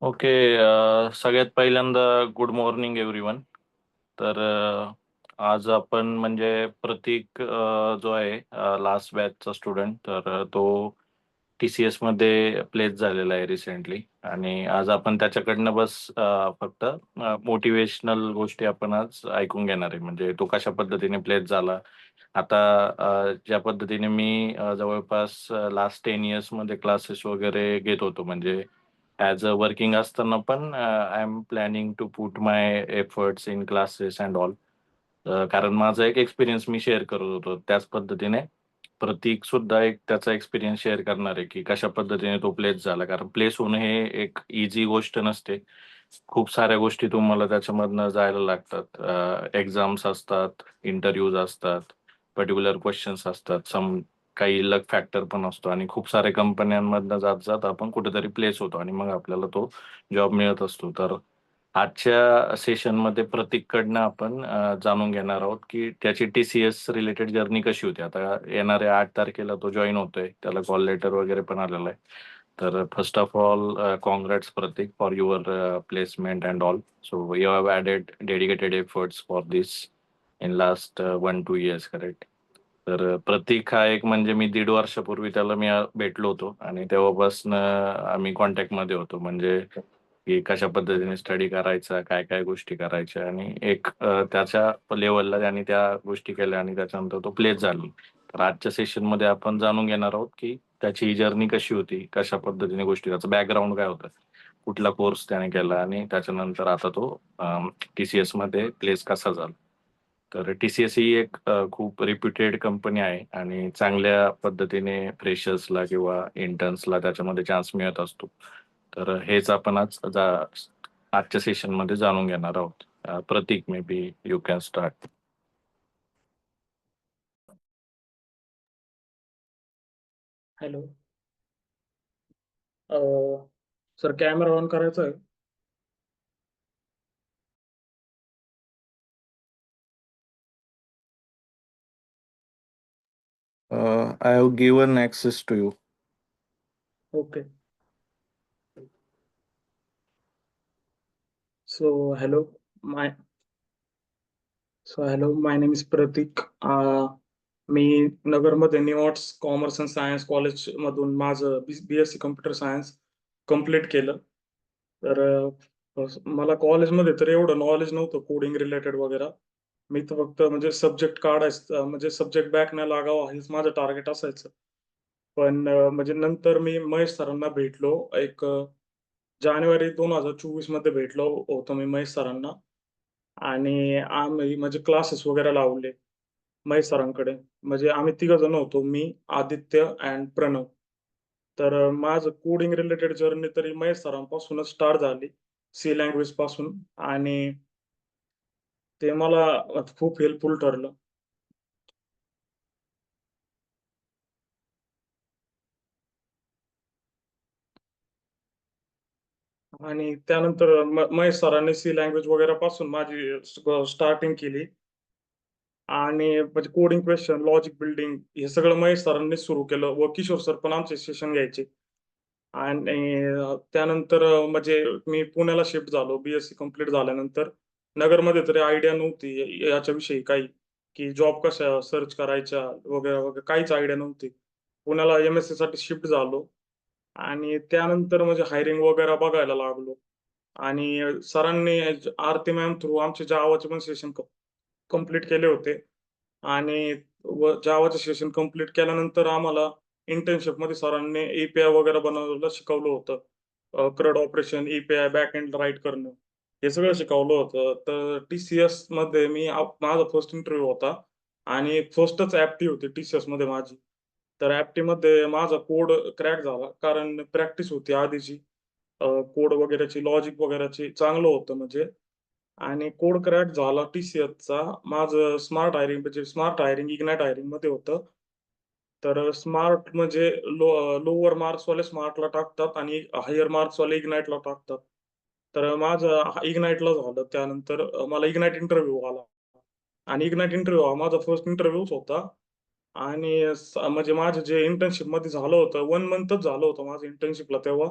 Okay. सगळ्यात पहिल्यांदा good morning everyone. तर आज आपण म्हणजे प्रतीक जो आहे लास्ट बॅचचा स्टुडंट तर तो TCS मध्ये प्लेस झालेला आहे रिसेंटली आणि आज आपण त्याच्याकडनं बस फक्त मोटिवेशनल गोष्टी आपण आज ऐकून घेणार आहे. म्हणजे तो कशा पद्धतीने प्लेस झाला. आता ज्या पद्धतीने मी जवळपास लास्ट 10 इयर्समध्ये क्लासेस वगैरे घेत होतो म्हणजे ॲज अ वर्किंग असताना पण I am planning to put my efforts in classes and all. कारण माझा एक एक्सपिरियन्स मी शेअर करत होतो. त्याच पद्धतीने प्रतीक सुद्धा एक त्याचा एक्सपिरियन्स शेअर करणार आहे, की कशा पद्धतीने तो प्लेस झाला. कारण प्लेस होणं हे एक ईझी गोष्ट नसते. खूप साऱ्या गोष्टी तुम्हाला त्याच्यामधनं जायला लागतात. एक्झाम्स असतात, इंटरव्ह्यूज असतात, पर्टिक्युलर क्वेशन्स असतात, काही लक फॅक्टर पण असतो आणि खूप साऱ्या कंपन्यांमधनं जात-जात आपण कुठेतरी प्लेस होतो आणि मग आपल्याला तो जॉब मिळत असतो. तर आजच्या सेशनमध्ये प्रतीककडनं आपण जाणून घेणार आहोत, की त्याची TCS रिलेटेड जर्नी कशी होती. आता येणाऱ्या 8 तारखेला तो जॉइन होतोय. त्याला कॉल लेटर वगैरे पण आलेलं आहे. तर first of all Prateek for your placement and all. So you have added dedicated efforts for this in last 1-2 years correct? तर प्रतीक हा एक म्हणजे मी 1.5 वर्षापूर्वी त्याला मी भेटलो होतो आणि तेव्हापासून आम्ही कॉन्टॅक्टमध्ये होतो. म्हणजे की कशा पद्धतीने स्टडी करायचा, काय-काय गोष्टी करायच्या आणि एक त्याच्या लेव्हलला त्याने त्या गोष्टी केल्या आणि त्याच्यानंतर तो प्लेस झाला. तर आजच्या सेशनमध्ये आपण जाणून घेणार आहोत, की त्याची जर्नी कशी होती, कशा पद्धतीने गोष्टी त्याचं बॅकग्राऊंड काय होतं, कुठला कोर्स त्याने केला आणि त्याच्यानंतर आता तो TCSमध्ये प्लेस कसा झाला. तर TCS ही एक खूप रिप्युटेड कंपनी आहे आणि चांगल्या पद्धतीने फ्रेशर्सला किंवा इंटर्न्सला त्याच्यामध्ये चान्स मिळत असतो. तर हेच आपण आजच्या सेशनमध्ये जाणून घेणार आहोत. Pratik maybe you can start. Hello. Sir camera on करायचा आहे. I have given access to you. Okay. So hello. My hello, my name is Pratik. मी नगरमध्ये new arts commerce and science कॉलेजमधून माझं BSc कम्प्युटर सायन्स कंप्लीट केलं. तर मला कॉलेजमध्ये तर एवढं नॉलेज नव्हतं कोडिंग रिलेटेड वगैरे. मी तर फक्त म्हणजे सब्जेक्ट काढायचं, म्हणजे सब्जेक्ट बॅक नाही लागावं हेच माझं टार्गेट असायचं. पण म्हणजे नंतर मी महेश सरांना भेटलो. जानेवारी 2024 मध्ये भेटलो होतो मी महेश सरांना. आणि आम्ही म्हणजे क्लासेस वगैरे लावले महेश सरांकडे. म्हणजे आम्ही तिघ जण होतो, मी, आदित्य अँड प्रणव. तर माझं कोडिंग रिलेटेड जर्नी तरी महेश सरांपासूनच स्टार्ट झाली, सी लँग्वेज पासून. आणि ते मला खूप हेल्पफुल ठरलं. आणि त्यानंतर महेश सरांनी सी लँग्वेज वगैरे पासून माझी स्टार्टिंग केली. आणि म्हणजे कोडिंग क्वेश्चन, लॉजिक बिल्डिंग हे सगळं महेश सरांनीच सुरू केलं व किशोर सर पण आमचे सेशन घ्यायचे. आणि त्यानंतर म्हणजे मी पुण्याला शिफ्ट झालो BSc कंप्लीट झाल्यानंतर. नगरमध्ये तरी आयडिया नव्हती याच्याविषयी काही, की जॉब कशा सर्च करायच्या वगैरे, वगैरे काहीच आयडिया नव्हती. पुण्याला MSc साठी शिफ्ट झालो आणि त्यानंतर म्हणजे हायरिंग वगैरे बघायला लागलो. आणि सरांनी आरती मॅम थ्रू आमचे जावाचे पण सेशन कंप्लीट केले होते. आणि जावाचं सेशन कंप्लीट केल्यानंतर आम्हाला इंटर्नशिपमध्ये सरांनी API वगैरे बनवायला शिकवलं होतं. CRUD operation, API backend write करणं, हे सगळं शिकवलं होतं. तर TCSमध्ये माझा फर्स्ट इंटरव्ह्यू होता आणि फर्स्टच ॲप्टी होती TCSमध्ये माझी. तर ॲप्टीमध्ये माझा कोड क्रॅक झाला कारण प्रॅक्टिस होती आधीची. कोड वगैरेची, लॉजिक वगैरेची चांगलं होतं म्हणजे. आणि कोड क्रॅक झाला TCSचा. माझं स्मार्ट हायरिंग म्हणजे स्मार्ट हायरिंग, इग्नाइट हायरिंगमध्ये होतं. तर स्मार्ट म्हणजे लोवर मार्क्सवाले स्मार्टला टाकतात आणि हायर मार्क्सवाले इग्नाइटला टाकतात. तर माझं इग्नाइटला झालं. त्यानंतर मला इग्नाइट इंटरव्ह्यू आला. आणि इग्नाइट इंटरव्ह्यू हा माझा फर्स्ट इंटरव्ह्यूच होता. आणि म्हणजे माझं जे इंटर्नशिपमध्ये झालं होतं, 1 मंथच झालं होतं माझं इंटर्नशिपला तेव्हा.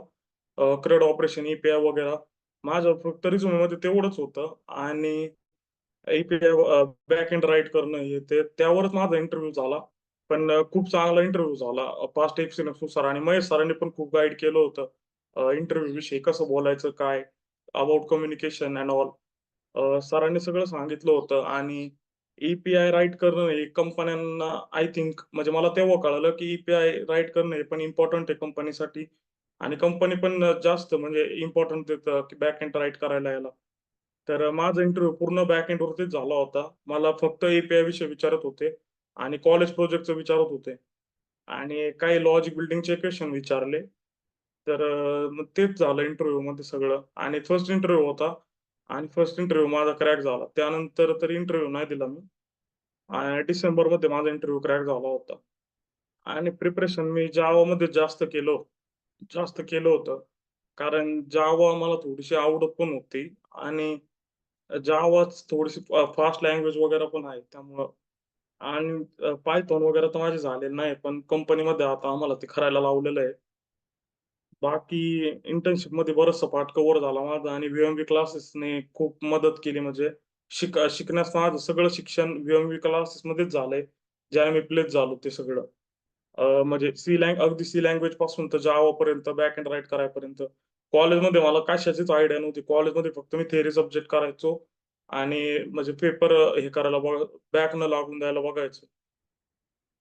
क्रेड ऑपरेशन, ईपीआय वगैरे. माझं फक्त रिझ्यूम मध्ये तेवढंच होतं. आणि एपीआय बॅक एंड राईट करणं हे ते त्यावरच माझा इंटरव्ह्यू झाला. पण खूप चांगला इंटरव्ह्यू झाला पास्ट एक्सपिरियन्स नुसार. आणि महेश सरांनी पण खूप गाईड केलं होतं इंटरव्ह्यू विषयी, कसं बोलायचं, काय अबाउट कम्युनिकेशन अँड ऑल. सरांनी सगळं सांगितलं होतं. आणि ईपीआय राईट करणं हे कंपन्यांना, आय थिंक म्हणजे मला तेव्हा कळालं की ईपीआय राईट करणं हे पण इम्पॉर्टंट आहे कंपनीसाठी. आणि कंपनी पण जास्त म्हणजे इम्पॉर्टंट देतं की बॅक एंड राईट करायला याला. तर माझा इंटरव्ह्यू पूर्ण बॅक एंड वरतीच झाला होता. मला फक्त एपीआय विषयी विचारत होते आणि कॉलेज प्रोजेक्टचं विचारत होते आणि काही लॉजिक बिल्डिंगचे क्वेश्चन विचारले. तर मग तेच झालं इंटरव्ह्यू मध्ये सगळं. आणि फर्स्ट इंटरव्ह्यू होता आणि फर्स्ट इंटरव्ह्यू माझा क्रॅक झाला. त्यानंतर तर इंटरव्ह्यू नाही दिला मी. डिसेंबरमध्ये माझा इंटरव्ह्यू क्रॅक झाला होता. आणि प्रिपरेशन मी जावामध्ये जास्त केलं होतं. कारण जावा मला थोडीशी आवडत पण होती. आणि जावाच थोडीशी फास्ट लँग्वेज वगैरे पण आहे त्यामुळं. आणि पायथॉन वगैरे तर माझे झालेले नाही, पण कंपनीमध्ये आता आम्हाला ते करायला लावलेलं आहे. बाकी इंटर्नशिपमध्ये बरचसा पार्ट कव्हर झाला माझा. आणि व्ही-एम-व्ही क्लासेसने खूप मदत केली. म्हणजे शिकण्यास माझं सगळं शिक्षण व्ही-एम-व्ही क्लासेसमध्येच झालंय. ज्याने मी प्लेस झालो ते सगळं. म्हणजे अगदी सी लँग्वेज पासून तर जावापर्यंत बॅक एंड राईट करायपर्यंत. कॉलेजमध्ये मला कशाचीच आयडिया नव्हती. कॉलेजमध्ये फक्त मी थिअरी सब्जेक्ट करायचो आणि म्हणजे पेपर हे करायला बॅक न लागून द्यायला बघायचो.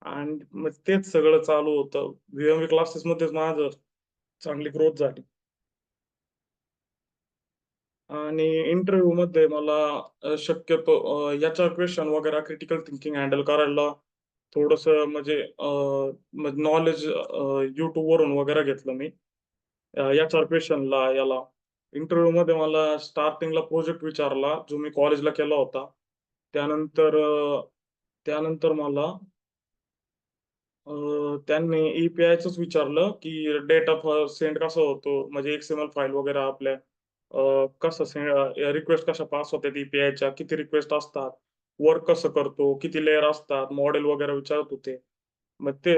आणि मग तेच सगळं चालू होतं. व्ही-एम-व्ही क्लासेसमध्येच माझं चांगली ग्रोथ झाली. आणि इंटरव्ह्यूमध्ये मला शक्यतो याच्या क्वेशन वगैरे क्रिटिकल थिंकिंग हँडल करायला थोडंसं म्हणजे नॉलेज YouTubeवरून वगैरे घेतलं मी. याच्यावर क्वेशनला याला इंटरव्ह्यूमध्ये मला स्टार्टिंगला प्रोजेक्ट विचारला, जो मी कॉलेजला केला होता. त्यानंतर त्यानंतर मला त्यांनी ई-पी-आयचंच विचारलं, की डेटा सेंड कसा होतो, म्हणजे एक्स-एम-एल फाईल वगैरे आपल्या रिक्वेस्ट कशा पास होतात ई-पी-आयच्या, किती रिक्वेस्ट असतात, वर्क कसं करतो, किती लेयर असतात, मॉडेल वगैरे विचारत होते. मग ते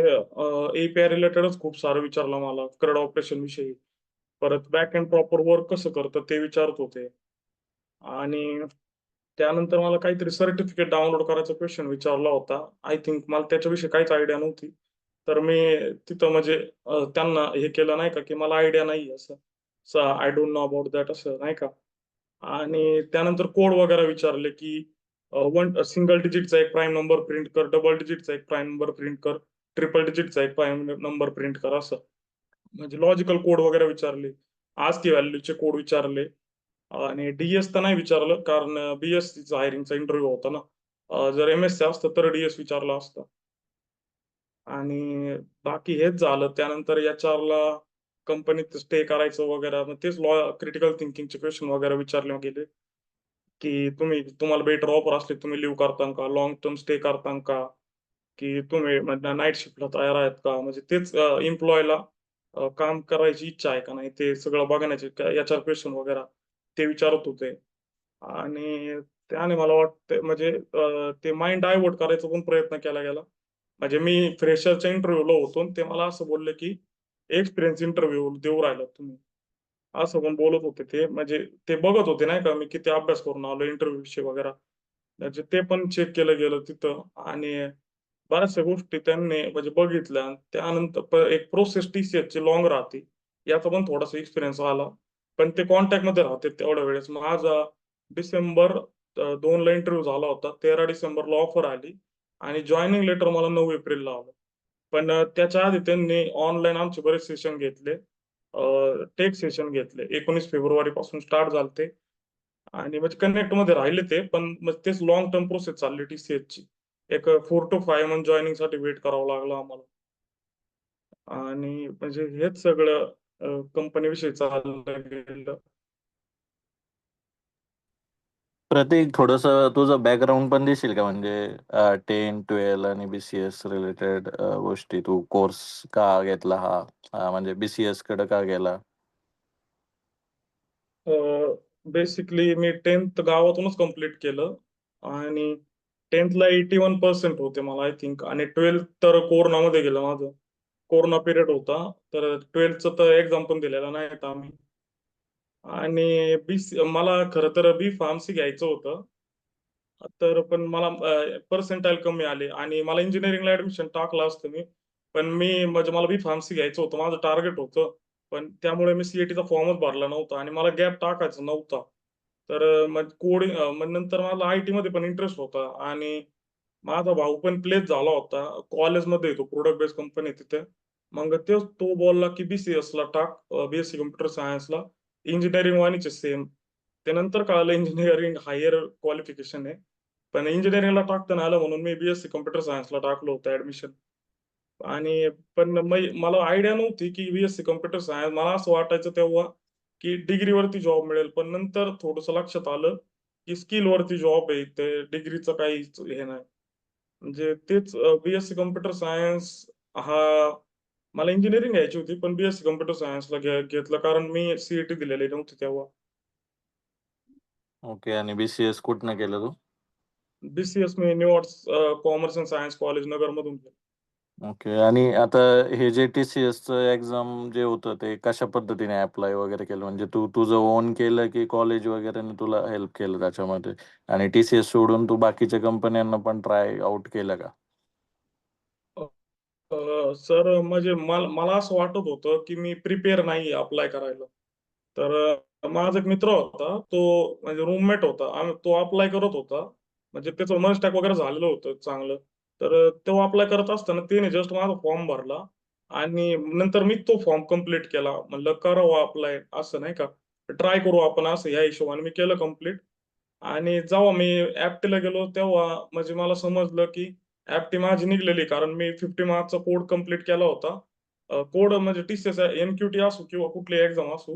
ए-पी-आय रिलेटेडच खूप सारं विचारलं मला, CRUD ऑपरेशन विषयी. परत बॅक एंड प्रॉपर वर्क कसं करतं ते विचारत होते. आणि त्यानंतर मला काहीतरी सर्टिफिकेट डाउनलोड करायचा क्वेशन विचारला होता. आय थिंक मला त्याच्याविषयी काहीच आयडिया नव्हती. तर मी तिथं म्हणजे त्यांना हे केलं नाही का, की मला आयडिया नाहीये असं. So I don't know about that असं नाही का. आणि त्यानंतर कोड वगैरे विचारले, की सिंगल डिजिटचा एक प्राईम नंबर प्रिंट कर, डबल डिजिटचा एक प्राईम नंबर प्रिंट कर, ट्रिपल डिजिटचा एक प्राईम नंबर प्रिंट कर असं. म्हणजे लॉजिकल कोड वगैरे विचारले. ASCII व्हॅल्यूचे कोड विचारले. आणि डी-एस तर नाही विचारलं, कारण बी-एससीचा हायरिंगचा इंटरव्ह्यू होता ना. जर एम-एससी असतं तर डी-एस विचारलं असतं. आणि बाकी हेच झालं. त्यानंतर एचआरला कंपनीत स्टे करायचं वगैरे. मग तेच क्रिटिकल थिंकिंगचे क्वेशन वगैरे विचारले गेले, की तुम्हाला बेटर ऑफर असली तुम्ही लिव्ह करता का? लाँग टर्म स्टे करता का? की तुम्ही म्हणजे नाईट शिफ्टला तयार आहेत का? म्हणजे तेच एम्प्लॉयला काम करायची इच्छा आहे का नाही, ते सगळं बघण्याचे एचआर क्वेशन वगैरे ते विचारत होते. आणि त्याने मला वाटतं म्हणजे ते माइंड डायव्हर्ट करायचा पण प्रयत्न केला गेला. म्हणजे मी फ्रेशरच्या इंटरव्ह्यूला होतो आणि ते मला असं बोलले, की एक्सपिरियन्स इंटरव्ह्यू देऊ राहिलात तुम्ही. असं पण बोलत होते ते. म्हणजे ते बघत होते नाही का, मी किती अभ्यास करून आलो इंटरव्ह्यू विषयी वगैरे. म्हणजे ते पण चेक केलं गेलं तिथं. आणि बऱ्याचशा गोष्टी त्यांनी म्हणजे बघितल्या. आणि त्यानंतर एक प्रोसेस टी-सी-एचची राहते. याचा पण थोडासा एक्सपिरियन्स आला. पण ते कॉन्टॅक्टमध्ये राहते तेवढ्या वेळेस. माझा डिसेंबर 2ला इंटरव्ह्यू झाला होता. 13 डिसेंबरला ऑफर आली आणि जॉइनिंग लेटर मला 9 एप्रिलला आलं. पण त्याच्या आधी त्यांनी ऑनलाईन आमचे बरेच सेशन घेतले. टेक सेशन घेतले. 19 फेब्रुवारीपासून स्टार्ट झालते. आणि म्हणजे कनेक्टमध्ये राहिले ते. पण मग तेच लाँग टर्म प्रोसेस चालली टी-सी-एचची. एक 4 to 5 मंथ जॉइनिंगसाठी वेट करावं लागलं आम्हाला. आणि म्हणजे हेच सगळं कंपनीविषयी चाललं गेलं. प्रतीक, थोडंसं तुझं बॅकग्राऊंड पण देशील का? म्हणजे 10, 12 आणि BCS रिलेटेड गोष्टी. तू कोर्स का घेतला हा? म्हणजे BCS कडे का गेला? बेसिकली मी 10th गावातूनच कंप्लीट केलं. आणि 10thला 81% होते मला आय थिंक. आणि 12th तर कोरोनामध्ये गेलं माझं. कोरोना पिरियड होता. तर 12th तर एक्झाम पण दिलेला नाहीत आम्ही. आणि मला खरं तर बी फार्मसी घ्यायचं होतं. तर पण मला पर्सेंटाइल कमी आले आणि मला इंजिनिअरिंगला ऍडमिशन टाकलं असतं मी. पण म्हणजे मला बी फार्मसी घ्यायचं होतं. माझं टार्गेट होतं. पण त्यामुळे मी सीईटीचा फॉर्मच भरला नव्हता आणि मला गॅप टाकायचा नव्हता. तर मग मग नंतर मला आयटीमध्ये पण इंटरेस्ट होता आणि माझा भाऊ पण प्लेस झाला होता. कॉलेजमध्ये तो प्रोडक्ट बेस्ड कंपनी तिथे. मग तो बोलला की बीसीएसला टाक, बीएससी कम्प्युटर सायन्सला. इंजिनिअरिंग वाणीचे सेम. ते नंतर कळालं इंजिनिअरिंग हायर क्वालिफिकेशन आहे. पण इंजिनिअरिंगला टाकता नाही आलं म्हणून मी बीएससी कम्प्युटर सायन्सला टाकलं होतं ऍडमिशन. आणि पण मला आयडिया नव्हती की बीएससी कम्प्युटर सायन्स, मला असं वाटायचं तेव्हा की डिग्रीवरती जॉब मिळेल. पण नंतर थोडंसं लक्षात आलं की स्किलवरती जॉब आहे. ते डिग्रीचं काही हे नाही. म्हणजे तेच बीएससी कम्प्युटर सायन्स हा मला इंजिनिअरिंग घ्यायची होती, पण बीएससी कम्प्युटर सायन्सला घेतलं कारण मी सीईटी दिलेली नव्हती तेव्हा. ओके. आणि बीसीएस कुठनं केलं तू? बीसीएस मी new arts commerce and science college नगरमधून केलं. ओके. आणि आता हे जे टीसीएसचं एक्झाम जे होतं ते कशा पद्धतीने अप्लाय वगैरे केलं? म्हणजे तू तुझं ओन केलं की कॉलेज वगैरेने तुला हेल्प केलं त्याच्यामध्ये? आणि टीसीएस सोडून तू बाकीच्या कंपन्यांना पण ट्राय आउट केलं का? सर म्हणजे मला असं वाटत होतं की मी प्रिपेअर नाही अप्लाय करायला. तर माझा एक मित्र होता, तो म्हणजे रूममेट होता. तो अप्लाय करत होता. म्हणजे त्याचं मनस्टॅक वगैरे झालेलं होतं चांगलं. तर तो अप्लाय करत असताना त्याने जस्ट माझा फॉर्म भरला आणि नंतर मी तो फॉर्म कंप्लीट केला. म्हणलं करावं अप्लाय असं नाही का. ट्राय करू आपण असं या हिशोबाने मी केलं कंप्लीट. आणि जेव्हा मी ऍप्टीला गेलो तेव्हा म्हणजे मला समजलं की ऍप्टी माझी निघलेली, कारण मी 50 मार्कचा कोड कंप्लीट केला होता. कोड म्हणजे टीसीएस एनक्यूटी असो किंवा कुठली एक्झाम असो,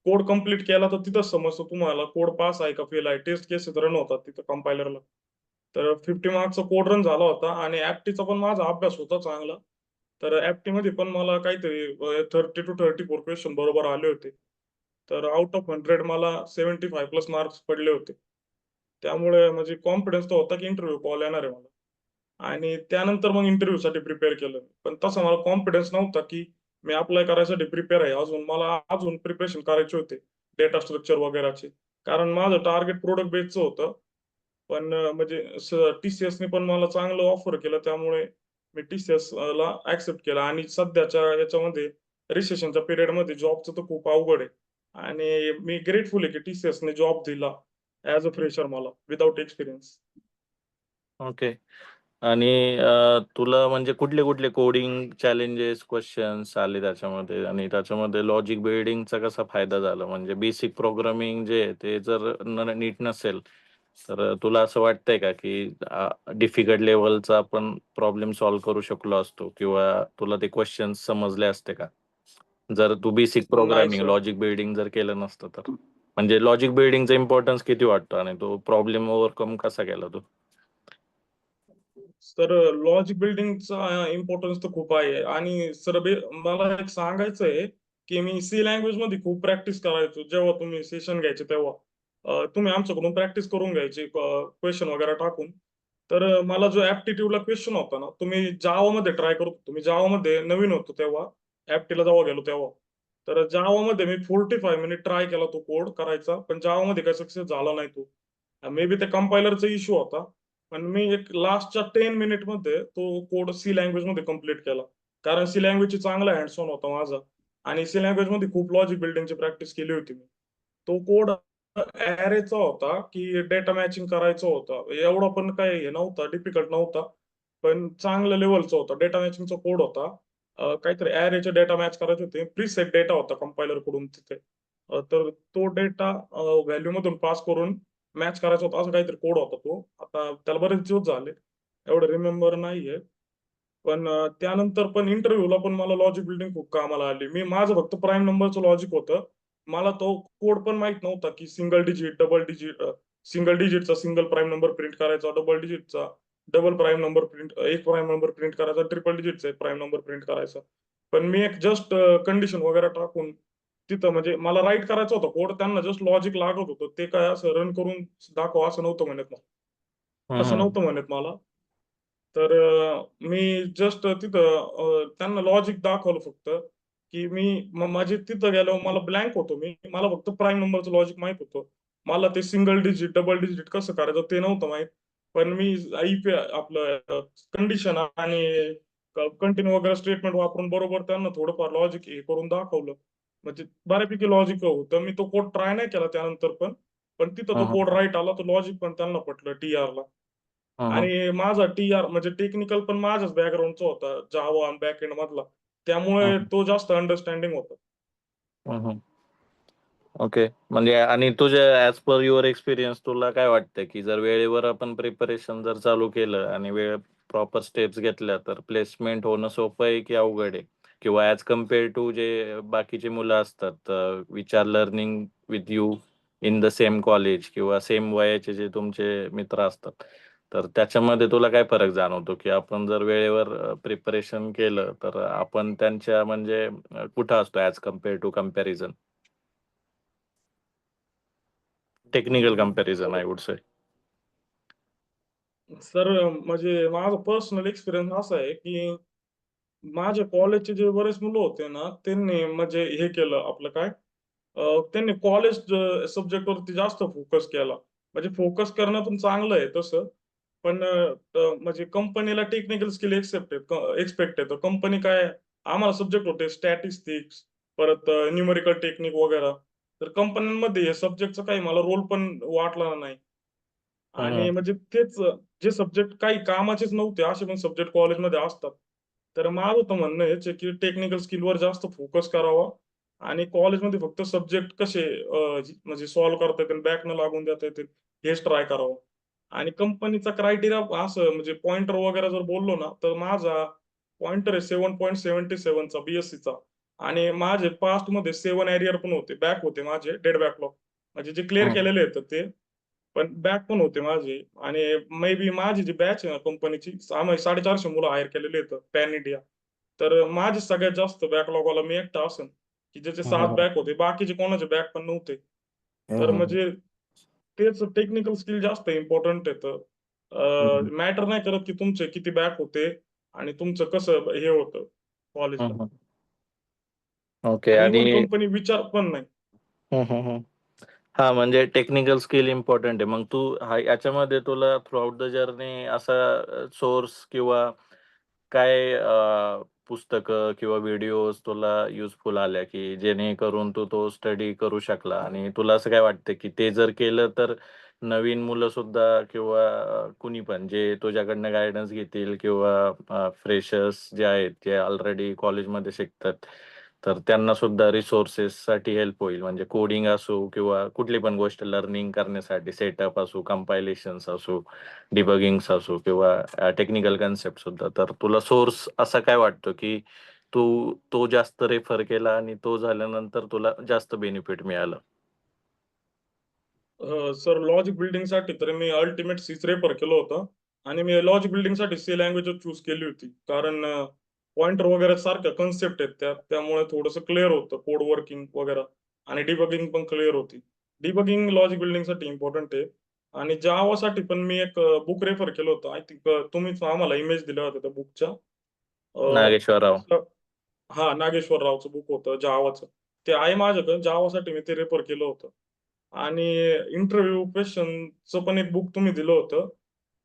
कोड कंप्लीट केला तर तिथंच समजतं तुम्हाला कोड पास आहे का फेल आहे. टेस्ट केसेस रन होतात तिथं कंपायलरला. तर 50 मार्कचा कोड रन झाला होता आणि ऍप्टीचा पण माझा अभ्यास होता चांगला. तर ऍप्टीमध्ये पण मला काहीतरी 30 to 34 क्वेश्चन बरोबर आले होते. तर आउट ऑफ 100 मला 75 प्लस मार्क्स पडले होते. त्यामुळे म्हणजे कॉन्फिडन्स तर होता की इंटरव्ह्यू कॉल येणार आहे मला. आणि त्यानंतर मग इंटरव्ह्यूसाठी प्रिपेअर केलं. पण तसा मला कॉन्फिडन्स नव्हता की मी अप्लाय करायसाठी प्रिपेअर आहे. मला अजून प्रिपरेशन करायचे होते डेटा स्ट्रक्चर वगैरेचे. कारण माझं टार्गेट प्रोडक्ट बेसचं होतं. पण म्हणजे टीसीएसने पण मला चांगलं ऑफर केलं, त्यामुळे मी टीसीएसला ऍक्सेप्ट केलं. आणि सध्याच्या याच्यामध्ये रिसेशनच्या पिरियडमध्ये जॉबचं तर खूप अवघड आहे. आणि मी ग्रेटफुल आहे की टीसीएसने जॉब दिला ऍज अ फ्रेशर मला विदाउट एक्सपिरियन्स. ओके. आणि तुला म्हणजे कुठले कुठले कोडिंग चॅलेंजेस क्वेश्चन्स आले त्याच्यामध्ये? आणि त्याच्यामध्ये लॉजिक बिल्डिंगचा कसा फायदा झाला? म्हणजे बेसिक प्रोग्रामिंग जे आहे ते जर नीट नसेल तर तुला असं वाटतंय का की डिफिकल्ट लेवलचा आपण प्रॉब्लेम सॉल्व्ह करू शकलो असतो, किंवा तुला ते क्वेश्चन्स समजले असते का जर तू बेसिक नाही प्रोग्रामिंग सर. लॉजिक बिल्डिंग जर केलं नसतं तर? म्हणजे लॉजिक बिल्डिंगचा इम्पॉर्टन्स किती वाटतो आणि तो प्रॉब्लेम ओव्हरकम कसा केला तू? तर लॉजिक बिल्डिंगचा इम्पॉर्टन्स तर खूप आहे. आणि सर मला एक सांगायचं आहे की मी सी लँग्वेज मध्ये खूप प्रॅक्टिस करायचो. जेव्हा तुम्ही सेशन घ्यायचे तेव्हा तुम्ही आमच्याकडून प्रॅक्टिस करून घ्यायची क्वेश्चन वगैरे टाकून. तर मला जो ऍप्टिट्यूडला क्वेश्चन होता ना, तुम्ही जावामध्ये ट्राय करत होतो. मी जावामध्ये नवीन होतो तेव्हा, ऍप्टीला जेव्हा गेलो तेव्हा. तर जावामध्ये मी 45 मिनिट ट्राय केला तो कोड करायचा, पण जावामध्ये काही सक्सेस झाला नाही तो. मे बी ते कंपायलरचा इश्यू होता. पण मी एक लास्टच्या 10 मिनिटमध्ये तो कोड सी लँग्वेज मध्ये कम्प्लीट केला. कारण सी लँग्वेजची चांगला हँड्स ऑन होता माझा. आणि सी लँग्वेज मध्ये खूप लॉजिक बिल्डिंगची प्रॅक्टिस केली होती मी. तो कोड ॲरेचा होता की डेटा मॅचिंग करायचं होतं. एवढा पण काही हे नव्हता, डिफिकल्ट नव्हता. पण चांगल्या लेव्हलचा होता. डेटा मॅचिंगचा कोड होता. काहीतरी ॲरेचे डेटा मॅच करायचे होते. प्रीसेट डेटा होता कंपायलर कडून तिथे. तर तो डेटा व्हॅल्यू मधून पास करून मॅच करायचा होता, असं काहीतरी कोड होता तो. आता त्याला बरेच दिवस झाले. एवढं रिमेंबर नाहीये. पण त्यानंतर पण इंटरव्ह्यूला पण मला लॉजिक बिल्डिंग खूप कामाला आली. माझं फक्त प्राईम नंबरचं लॉजिक होतं. मला तो कोड पण माहित नव्हता की single digit, double digit, single डिजिटचा सिंगल प्राईम नंबर प्रिंट करायचा, डबल डिजिटचा डबल प्राईम नंबर प्रिंट, एक प्राईम नंबर प्रिंट करायचा, ट्रिपल डिजिटचा एक प्राईम नंबर प्रिंट करायचा. पण मी एक जस्ट कंडिशन वगैरे टाकून तिथं म्हणजे मला राईट करायचा होता कोड, त्यांना जस्ट लॉजिक लागत होतं. ते काय असं रन करून दाखव असं नव्हतं म्हणत मला. हम्म, तसं हम्म. नव्हतं म्हणत मला. तर मी जस्ट तिथं त्यांना लॉजिक दाखवलं फक्त, की माझे तिथं गेल्यावर मला ब्लँक होतो मी. मला फक्त प्राईम नंबरचं लॉजिक माहीत होतं. मला ते सिंगल डिजिट, डबल डिजिट कसं करायचं ते नव्हतं माहीत. पण मी आपलं कंडिशन आणि कंटिन्यू वगैरे स्टेटमेंट वापरून बरोबर त्यांना थोडंफार लॉजिक हे करून दाखवलं. म्हणजे बऱ्यापैकी लॉजिक होतं. मी तो कोड ट्राय नाही केला त्यानंतर पण. पण तिथं तो हं, कोड हं. राईट आला. तो लॉजिक पण त्यांना पटलं टी-आरला. हं, हं. आणि माझा टी-आर म्हणजे टेक्निकल पण माझ्याच बॅकग्राऊंडचा होता, जावा आणि बॅकएंड मधला. हं, त्यामुळे हं. तो जास्त अंडरस्टँडिंग होता. हं, हं. ओके. म्हणजे आणि तुझ्या ॲज पर युअर एक्सपिरियन्स तुला काय वाटतं, की जर वेळेवर आपण प्रिपरेशन जर चालू केलं आणि प्रॉपर स्टेप्स घेतल्या, तर प्लेसमेंट होणं सोपं आहे की अवघड आहे? किंवा ॲज कंपेअर टू जे बाकीची मुलं असतात, which are learning with you in the same college किंवा सेम वयाचे जे तुमचे मित्र असतात, तर त्याच्यामध्ये तुला काय फरक जाणवतो, की आपण जर वेळेवर प्रिपरेशन केलं, तर आपण त्यांच्या म्हणजे कुठं असतो as compare to comparison? Technical comparison I would say. Sir म्हणजे माझा पर्सनल एक्सपिरियन्स असा आहे, की माझ्या कॉलेजचे जे बरेच मुलं होते ना, त्यांनी म्हणजे हे केलं आपलं काय त्यांनी कॉलेज सब्जेक्टवरती जास्त फोकस केला. म्हणजे फोकस करणं पण चांगलं आहे तसं. पण म्हणजे कंपनीला टेक्निकल स्किल एक्स्पेक्ट आहे. तर कंपनी काय आम्हाला सब्जेक्ट होते स्टॅटिस्टिक्स, परत न्यूमेरिकल टेक्निक वगैरे. तर कंपन्यांमध्ये हे सब्जेक्टचा काही मला रोल पण वाटला नाही. आणि हं, म्हणजे तेच जे सब्जेक्ट काही कामाचेच नव्हते, असे पण सब्जेक्ट कॉलेजमध्ये असतात. तर माझं तर म्हणणं हेच आहे, की टेक्निकल स्किलवर जास्त फोकस करावा आणि कॉलेजमध्ये फक्त सब्जेक्ट कसे म्हणजे सॉल्व्ह करता येतील, बॅक न लागून देता येतील, हेच ट्राय करावं. आणि कंपनीचा क्रायटेरिया असं म्हणजे पॉइंटर वगैरे जर बोललो ना, तर माझा पॉइंटर आहे 7.77 चा बी-एस-सीचा आणि माझे पास्टमध्ये 7 एरियर पण होते, बॅक होते माझे, डेड बॅकलॉग. म्हणजे जे क्लिअर हं, केलेले आहेत ते. पण बॅक पण होते माझे आणि मे बी माझी जी बॅच आहे ना कंपनीची, आम्ही 450 मुलं हायर केलेली आहेत पॅन इंडिया. तर माझे सगळ्यात जास्त बॅकलॉगवाला मी एकटा असेन, की ज्याचे हं, 7 हं, बॅक होते. बाकीचे कोणाचे बॅक पण नव्हते. हं, तर हं, म्हणजे तेच टेक्निकल स्किल जास्त इम्पोर्टंट आहे. हं, मॅटर नाही करत, की तुमचे किती बॅक होते आणि तुमचं कसं हे होतं कॉलेजला. हं, हं. ओके आणि आणि इव्हन कंपनी विचारत पण नाही. हं, हं, हं. हां, म्हणजे टेक्निकल स्किल इम्पोर्टंट आहे. मग तू याच्यामध्ये तुला थ्रूआउट द जर्नी असा सोर्स किंवा काय पुस्तकं किंवा व्हिडिओज तुला युजफुल आल्या, की जेणेकरून तू तो स्टडी करू शकला आणि तुला असं काय वाटतं, की ते जर केलं तर नवीन मुलं सुद्धा किंवा कुणी पण जे तुझ्याकडनं गाईडन्स घेतील किंवा फ्रेशर्स जे आहेत, जे ऑलरेडी कॉलेजमध्ये शिकतात, तर त्यांना सुद्धा रिसोर्सेससाठी हेल्प होईल. म्हणजे कोडिंग असो किंवा कुठली पण गोष्ट लर्निंग करण्यासाठी सेटअप असो, कंपायलेशन्स असो, डिबगिंग्स असो किंवा टेक्निकल कन्सेप्ट सुद्धा. तर तुला सोर्स असा काय वाटतो, की तू तो जास्त रेफर केला आणि तो झाल्यानंतर तुला जास्त बेनिफिट मिळालं? सर लॉजिक बिल्डिंगसाठी तर मी अल्टिमेट सीच रेफर केलं होतं आणि मी लॉजिक बिल्डिंगसाठी सी लँग्वेजच चूज केली होती. कारण पॉइंटर वगैरे सारख्या कन्सेप्ट आहेत त्यात. त्यामुळे थोडंसं क्लिअर होतं कोड वर्किंग वगैरे आणि डिबगिंग पण क्लिअर होती. डिबगिंग लॉजिक बिल्डिंगसाठी इम्पोर्टंट आहे आणि जावासाठी पण मी एक बुक रेफर केलं होतं. आय थिंक तुम्हीच आम्हाला इमेज दिल्या होत्या त्या बुकच्या. नागेश्वरराव. हां, नागेश्वर रावचं बुक होतं जावाचं. ते आहे माझ्याकडे. जावासाठी मी ते रेफर केलं होतं. आणि इंटरव्ह्यू क्वेशनचं पण एक बुक तुम्ही दिलं होतं.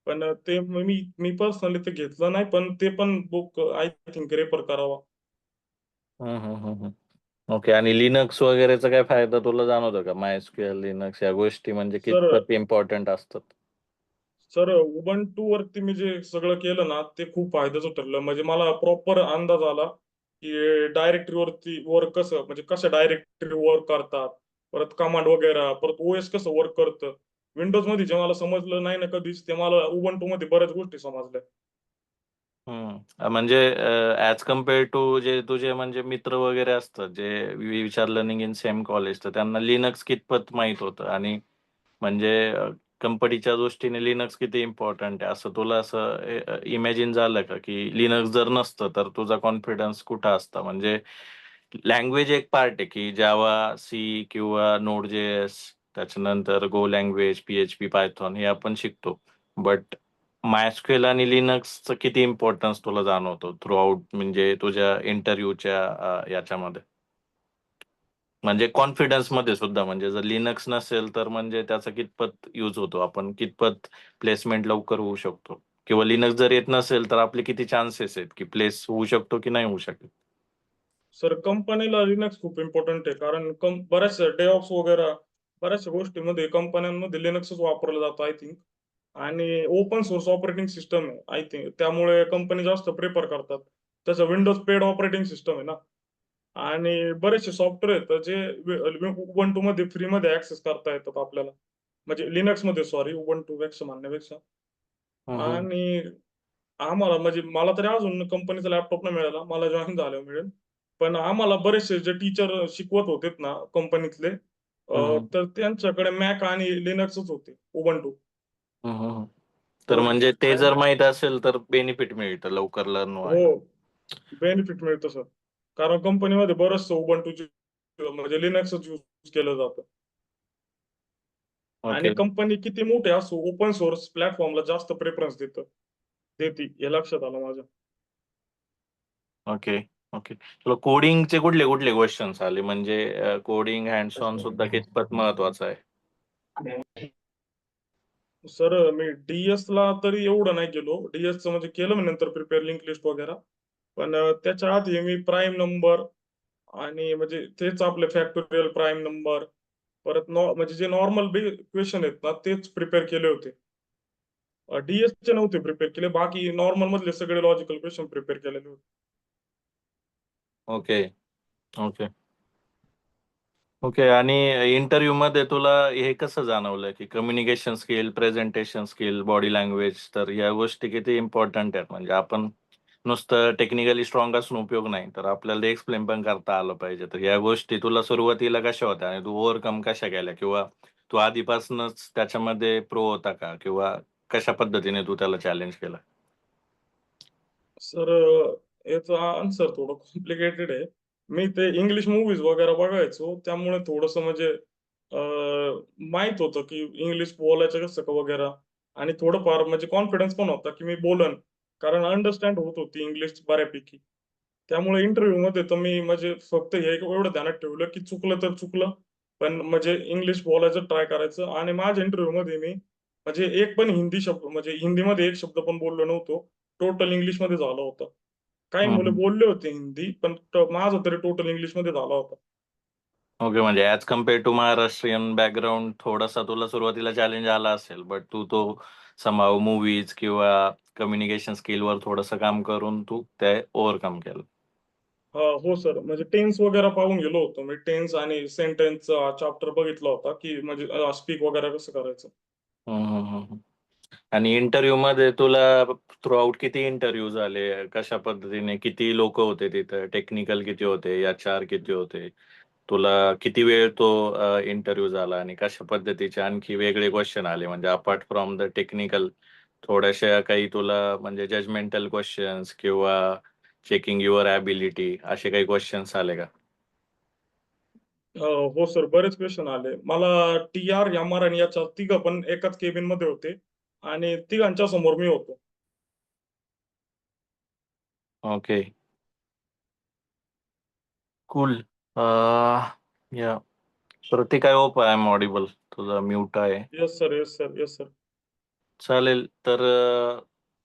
पण ते मी मी पर्सनली ते घेतलं नाही. पण ते पण बुक आय थिंक रेफर करावा. हं, हं, हं, हं. ओके आणि लिनक्स वगैरेचा काय फायदा तुला जाणवतो का? MySQL, लिनक्स या गोष्टी म्हणजे सर कितपत इम्पोर्टंट असतात? सर Ubuntuवरती मी जे सगळं केलं ना, ते खूप फायद्याचं ठरलं. म्हणजे मला प्रॉपर अंदाज आला, की डायरेक्टरीवरती वर्क कसं म्हणजे कशा डायरेक्टरी वर्क करतात. परत कमांड वगैरे, परत ओएस कसं वर्क करतं. Windowsमध्ये जे मला समजलं नाही ना कधीच, ते मला Ubuntuमध्ये बऱ्याच गोष्टी समजल्या. हं. म्हणजे ॲज कंपेअर टू जे तुझे म्हणजे मित्र वगैरे असतात, जे which are learning in same college, तर त्यांना लिनक्स कितपत माहीत होतं आणि म्हणजे कंपनीच्या दृष्टीने लिनक्स किती इम्पोर्टंट आहे, असं तुला असं इमॅजिन झालं का, की लिनक्स जर नसतं, तर तुझा कॉन्फिडन्स कुठं असता? म्हणजे लँग्वेज एक पार्ट आहे, की जावा, सी किंवा Node.js त्याच्यानंतर गो लँग्वेज, PHP, Python हे आपण शिकतो. बट MySQL आणि लिनक्सचं किती इम्पॉर्टन्स तुला जाणवतो थ्रू आउट म्हणजे तुझ्या इंटरव्ह्यूच्या याच्यामध्ये? म्हणजे कॉन्फिडन्स मध्ये सुद्धा म्हणजे जर लिनक्स नसेल तर म्हणजे त्याचा कितपत यूज होतो, आपण कितपत प्लेसमेंट लवकर होऊ शकतो, किंवा लिनक्स जर येत नसेल तर आपले किती चान्सेस आहेत की प्लेस होऊ शकतो की नाही होऊ शकत? सर कंपनीला लिनक्स खूप इम्पॉर्टंट आहे, कारण बऱ्याचशा डेऑप्स वगैरे बऱ्याचशा गोष्टींमध्ये कंपन्यांमध्ये लिनक्सच वापरलं जातं आय थिंक. आणि ओपन सोर्स ऑपरेटिंग सिस्टम आहे आय थिंक, त्यामुळे कंपनी जास्त प्रेफर करतात. त्याचं विंडोज पेड ऑपरेटिंग सिस्टम आहे ना. आणि बरेचसे सॉफ्टवेअर आहेत जे उबंटू मध्ये फ्रीमध्ये ऍक्सेस करता येतात आपल्याला, म्हणजे लिनक्स मध्ये, सॉरी, उबंटू पेक्षा म्हणण्यापेक्षा. हम्म. आणि आम्हाला म्हणजे मला तरी अजून कंपनीचा लॅपटॉप नाही मिळाला, मला जॉईन झाल्यावर मिळेल. पण आम्हाला बरेचसे जे टीचर शिकवत होते ना कंपनीतले, हम्म. तर त्यांच्याकडे मॅक आणि लिनक्सच होते, उबंटू. हम्म. तर हो. म्हणजे ते आणि जर माहित असेल तर बेनिफिट मिळतं लवकर लर्न हो, व्हायला. बेनिफिट मिळतं सर. कारण कंपनीमध्ये बरचसं उबंटूची म्हणजे लिनक्सच यूज केलं जातं. आणि ओके. कंपनी किती मोठी असो, ओपन सोर्स प्लॅटफॉर्मला जास्त प्रेफरन्स देते, हे लक्षात आलं माझ्या. ओके. ओके. तुला कोडिंगचे कुठले कुठले क्वेश्चन्स आले, म्हणजे कोडिंग हँड्स ऑन सुद्धा कितपत महत्वाचं आहे? सर मी ला तरी एवढं नाही गेलो. डीएसचं म्हणजे केलं मी नंतर प्रिपेअर लिंक लिस्ट वगैरे. पण त्याच्या आधी मी प्राईम नंबर आणि म्हणजे तेच आपले फॅक्टोरियल प्राईम नंबर, परत म्हणजे जे नॉर्मल क्वेश्चन आहेत ना तेच प्रिपेअर केले होते. डीएसचे नव्हते प्रिपेअर केले, बाकी नॉर्मल मधले सगळे लॉजिकल क्वेश्चन प्रिपेअर केलेले होते. ओके. ओके. ओके. आणि इंटरव्ह्यू मध्ये तुला हे कसं जाणवलं की communication skill, presentation skill, body language, तर या गोष्टी किती इम्पॉर्टंट आहेत? म्हणजे आपण नुसतं टेक्निकली स्ट्रॉंग असून उपयोग नाही, तर आपल्याला एक्सप्लेन पण करता आलं पाहिजे. तर या गोष्टी तुला सुरुवातीला कशा होत्या आणि तू ओव्हरकम कशा केल्या, किंवा तू आधीपासूनच त्याच्यामध्ये प्रो होता का, किंवा कशा पद्धतीने तू त्याला चॅलेंज केलं? सर याचं आन्सर थोडं कॉम्प्लिकेटेड आहे. मी ते इंग्लिश मूव्हीज वगैरे बघायचो, त्यामुळे थोडंसं म्हणजे माहीत होतं की इंग्लिश बोलायचं कसं का वगैरे. आणि थोडंफार म्हणजे कॉन्फिडन्स पण होता की मी बोलन, कारण अंडरस्टँड होत होती इंग्लिश बऱ्यापैकी. त्यामुळे इंटरव्ह्यूमध्ये तर मी म्हणजे फक्त हे एवढं ध्यानात ठेवलं की चुकलं तर चुकलं, पण म्हणजे इंग्लिश बोलायचं ट्राय करायचं. आणि माझ्या इंटरव्ह्यूमध्ये मी म्हणजे एक पण हिंदी शब्द म्हणजे हिंदीमध्ये एक शब्द पण बोललो नव्हतो. टोटल इंग्लिशमध्ये झालं होतं. काही मुलं हम्म. बोलले होते हिंदी, पण माझं तरी टोटल इंग्लिशमध्ये झाला होता. ओके. म्हणजे as compare to Maharashtrian background थोडासा तुला सुरुवातीला चॅलेंज आला असेल, बट तू तो समहाऊ मूव्हीज किंवा कम्युनिकेशन स्किलवर थोडंसं काम करून तू ते ओव्हरकम केलं. हो सर. म्हणजे टेन्स वगैरे पाहून गेलो होतो मी. टेन्स आणि सेंटेन्सचा चॅप्टर बघितला होता, की म्हणजे स्पीक वगैरे कसं करायचं. हं, हं, हं, हं. आणि इंटरव्ह्यू मध्ये तुला थ्रू आउट किती इंटरव्ह्यू झाले? कशा पद्धतीने, किती लोक होते तिथं? टेक्निकल किती होते? एच-आर किती होते? तुला किती वेळ तो इंटरव्ह्यू झाला आणि कशा पद्धतीचे आणखी वेगळे क्वेश्चन आले? म्हणजे अपार्ट फ्रॉम द टेक्निकल थोड्याशा काही तुला म्हणजे जजमेंटल क्वेश्चन्स किंवा चेकिंग युअर ॲबिलिटी असे काही क्वेश्चन्स आले का? हो सर, बरेच क्वेशन आले. मला टी-आर, एम-आर आणि याच्या तिघं पण एकाच केबिनमध्ये होते आणि तिघांच्या समोर मी होतो. ओके. कूल. या Pratik, I hope I am audible. तुझा म्यूट आहे. Yes sir, yes sir, yes sir. चालेल. तर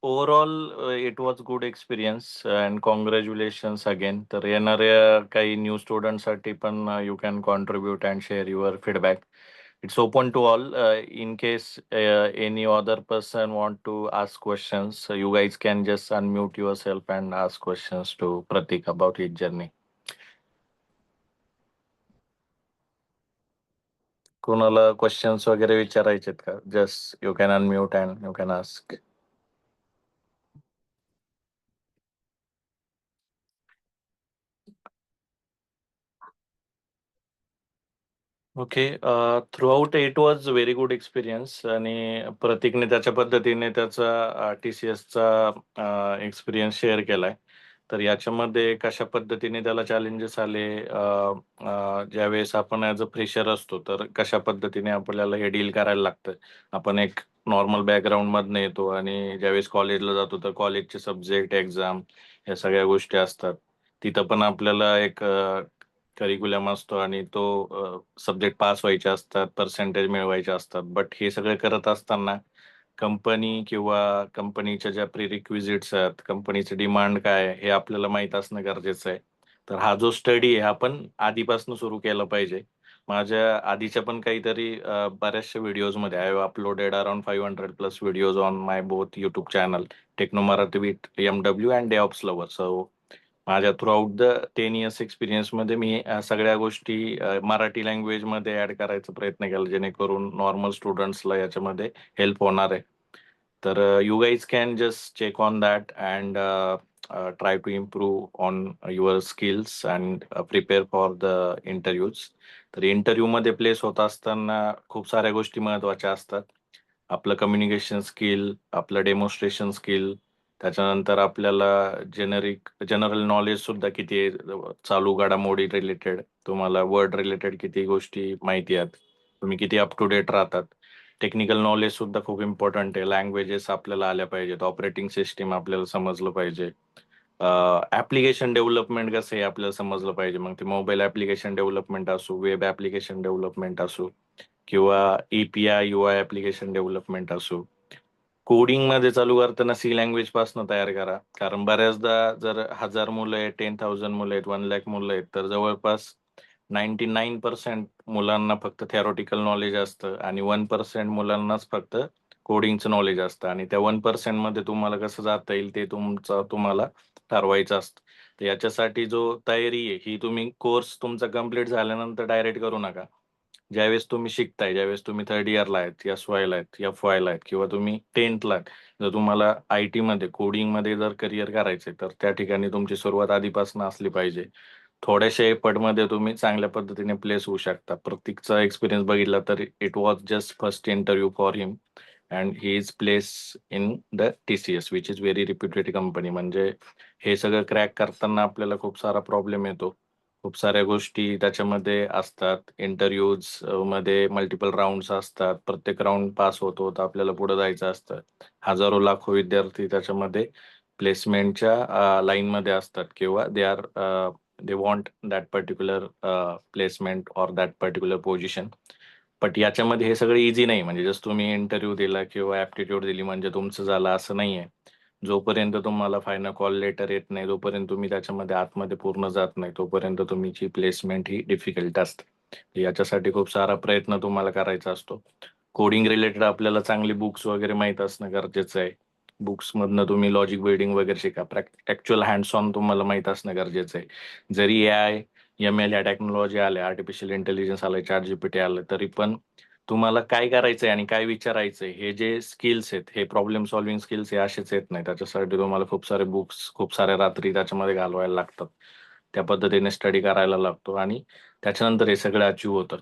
overall it was good experience and congratulations again. तर येणाऱ्या काही न्यू स्टुडंटसाठी पण you can contribute and share your feedback. It's open to all. In case any other person want to ask questions, so you guys can just unmute yourself and ask questions to Pratik about his journey. कोणाला questions वगैरे विचारायचेत का? Just you can unmute and you can ask. Okay. Throughout it was very good experience, आणि प्रतीकने त्याच्या पद्धतीने त्याचा TCSचा experience share केलाय. तर याच्यामध्ये कशा पद्धतीने त्याला चॅलेंजेस आले, ज्यावेळेस आपण ॲज अ फ्रेशर असतो तर कशा पद्धतीने आपल्याला हे डील करायला लागतं. आपण एक नॉर्मल बॅकग्राऊंड मधनं येतो आणि ज्यावेळेस कॉलेजला जातो तर कॉलेजचे सब्जेक्ट एक्झाम या सगळ्या गोष्टी असतात. तिथं पण आपल्याला एक करिक्युलम असतो आणि तो सब्जेक्ट पास व्हायचे असतात, पर्सेंटेज मिळवायचे असतात. बट हे सगळे करत असताना कंपनी किंवा कंपनीच्या ज्या प्रिरिक्विजिट्स आहेत, कंपनीचे डिमांड काय आहे, हे आपल्याला माहित असणं गरजेचं आहे. तर हा जो स्टडी आहे हा पण आधीपासून सुरू केला पाहिजे. माझ्या आधीच्या पण काहीतरी बऱ्याचशा व्हिडिओजमध्ये I have uploaded around 500+ videos on my both YouTube channel Techno Marathi with MW and DevOps lover. So माझ्या थ्रूआउट द 10 इयर्स एक्सपिरियन्समध्ये मी सगळ्या गोष्टी मराठी लँग्वेजमध्ये ऍड करायचा प्रयत्न केला, जेणेकरून नॉर्मल स्टुडंट्सला याच्यामध्ये हेल्प होणार आहे. तर you guys can just check on that and try to improve on your skills and prepare for the interviews. तर इंटरव्ह्यूमध्ये प्लेस होत असताना खूप साऱ्या गोष्टी महत्त्वाच्या असतात. आपलं कम्युनिकेशन स्किल, आपलं डेमॉन्स्ट्रेशन स्किल, त्याच्यानंतर आपल्याला जनरल नॉलेज सुद्धा किती आहे, चालू घडामोडी रिलेटेड, तुम्हाला वर्ड रिलेटेड किती गोष्टी माहिती आहेत, तुम्ही किती अप टू डेट राहतात. टेक्निकल नॉलेज सुद्धा खूप इम्पॉर्टंट आहे. लँग्वेजेस आपल्याला आल्या पाहिजेत, ऑपरेटिंग सिस्टीम आपल्याला समजलं पाहिजे, ऍप्लिकेशन डेव्हलपमेंट कसं आहे आपल्याला समजलं पाहिजे. मग ते मोबाईल ऍप्लिकेशन डेव्हलपमेंट असो, वेब ऍप्लिकेशन डेव्हलपमेंट असो किंवा API UI ऍप्लिकेशन डेव्हलपमेंट असो. कोडिंग मध्ये चालू करताना C लँग्वेज पासून तयार करा, कारण बऱ्याचदा जर 1000 मुलं आहेत, 10,000 मुलं आहेत, 1 लाख मुलं आहेत, तर जवळपास 99% मुलांना फक्त थेरॉटिकल नॉलेज असतं आणि 1% मुलांनाच फक्त कोडिंगचं नॉलेज असतं. आणि त्या 1% मध्ये तुम्हाला कसं जाता येईल ते तुम्हाला ठरवायचं असतं. तर याच्यासाठी जो तयारी आहे ही तुम्ही कोर्स तुमचा कम्प्लीट झाल्यानंतर डायरेक्ट करू नका. ज्यावेळेस तुम्ही शिकताय, ज्यावेळेस तुम्ही 3rd इयरला आहेत, SY ला आहेत, FY ला आहेत किंवा तुम्ही 10th ला आहेत, जर तुम्हाला IT मध्ये कोडिंगमध्ये जर करिअर करायचंय तर त्या ठिकाणी तुमची सुरुवात आधीपासून असली पाहिजे. थोड्याशा एफर्टमध्ये तुम्ही चांगल्या पद्धतीने प्लेस होऊ शकता. प्रतीकचा एक्सपिरियन्स बघितला तर it was just first interview for him and he is place in the TCS which is very reputed company. म्हणजे हे सगळं क्रॅक करताना आपल्याला खूप सारा प्रॉब्लेम येतो. खूप साऱ्या गोष्टी त्याच्यामध्ये असतात. इंटरव्ह्यूज मध्ये मल्टिपल राऊंड्स असतात. प्रत्येक राऊंड पास होतो तर आपल्याला पुढे जायचं असतं. हजारो लाखो विद्यार्थी त्याच्यामध्ये प्लेसमेंटच्या लाईनमध्ये असतात किंवा they want that particular placement or that particular position. But याच्यामध्ये हे सगळं इझी नाही. म्हणजे जस्ट तुम्ही इंटरव्ह्यू दिला किंवा ऍप्टिट्यूड दिली म्हणजे तुमचं झालं असं नाहीये. जोपर्यंत तुम्हाला फायनल कॉल लेटर येत नाही, जोपर्यंत तुम्ही त्याच्यामध्ये आतमध्ये पूर्ण जात नाही, तोपर्यंत तुमची प्लेसमेंट ही डिफिकल्ट असते. याच्यासाठी खूप सारा प्रयत्न तुम्हाला करायचा असतो. कोडिंग रिलेटेड आपल्याला चांगली बुक्स वगैरे माहित असणं गरजेचं आहे. बुक्स मधनं तुम्ही लॉजिक बिल्डिंग वगैरे शिका. ऍक्च्युअल हँड्स ऑन तुम्हाला माहित असणं गरजेचं आहे. जरी AI, ML या टेक्नॉलॉजी आल्या, आर्टिफिशियल इंटेलिजन्स आलं, ChatGPT आलं, तरी पण तुम्हाला काय करायचंय आणि काय विचारायचंय हे जे स्किल्स आहेत, हे प्रॉब्लेम सॉल्व्हिंग स्किल्स हे असेच येत नाही. त्याच्यासाठी तुम्हाला खूप सारे बुक्स, खूप साऱ्या रात्री त्याच्यामध्ये घालवायला लागतात. त्या पद्धतीने स्टडी करायला लागतो आणि त्याच्यानंतर हे सगळं अचीव्ह होतं.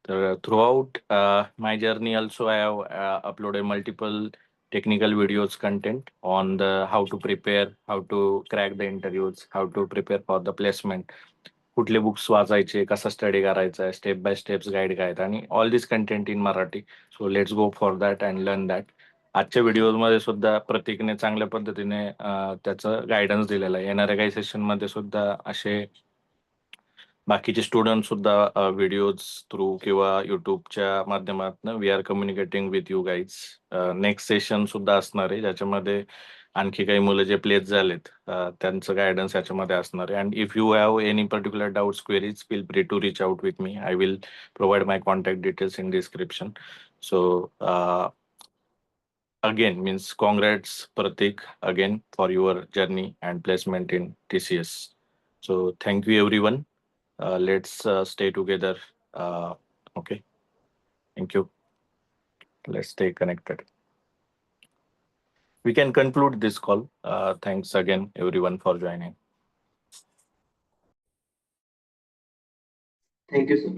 तर throughout my journey also I have uploaded multiple technical videos content on the how to prepare, how to crack the interviews, how to prepare for the placement, कुठले बुक्स वाचायचे, कसा स्टडी करायचा आहे, स्टेप बाय स्टेप्स गाईड काय आहेत, आणि all this content in Marathi. So let's go for that and learn that. आजच्या व्हिडिओमध्ये सुद्धा प्रतीकने चांगल्या पद्धतीने त्याचं गायडन्स दिलेलं आहे. येणाऱ्या काही सेशनमध्ये सुद्धा असे बाकीचे स्टुडंट सुद्धा व्हिडिओज थ्रू किंवा युट्यूबच्या माध्यमातून we are communicating with you guys. Next session सुद्धा असणार आहे, ज्याच्यामध्ये आणखी काही मुलं जे प्लेस झालेत त्यांचं गायडन्स याच्यामध्ये असणार आहे. And if you have any particular doubts, queries, feel free to reach out with me. I will provide my contact details in description. So again means congrats Pratik again for your journey and placement in TCS. So thank you everyone. Let's stay together. Okay, thank you. Let's stay connected. We can conclude this call. Thanks again everyone for joining. Thank you, sir.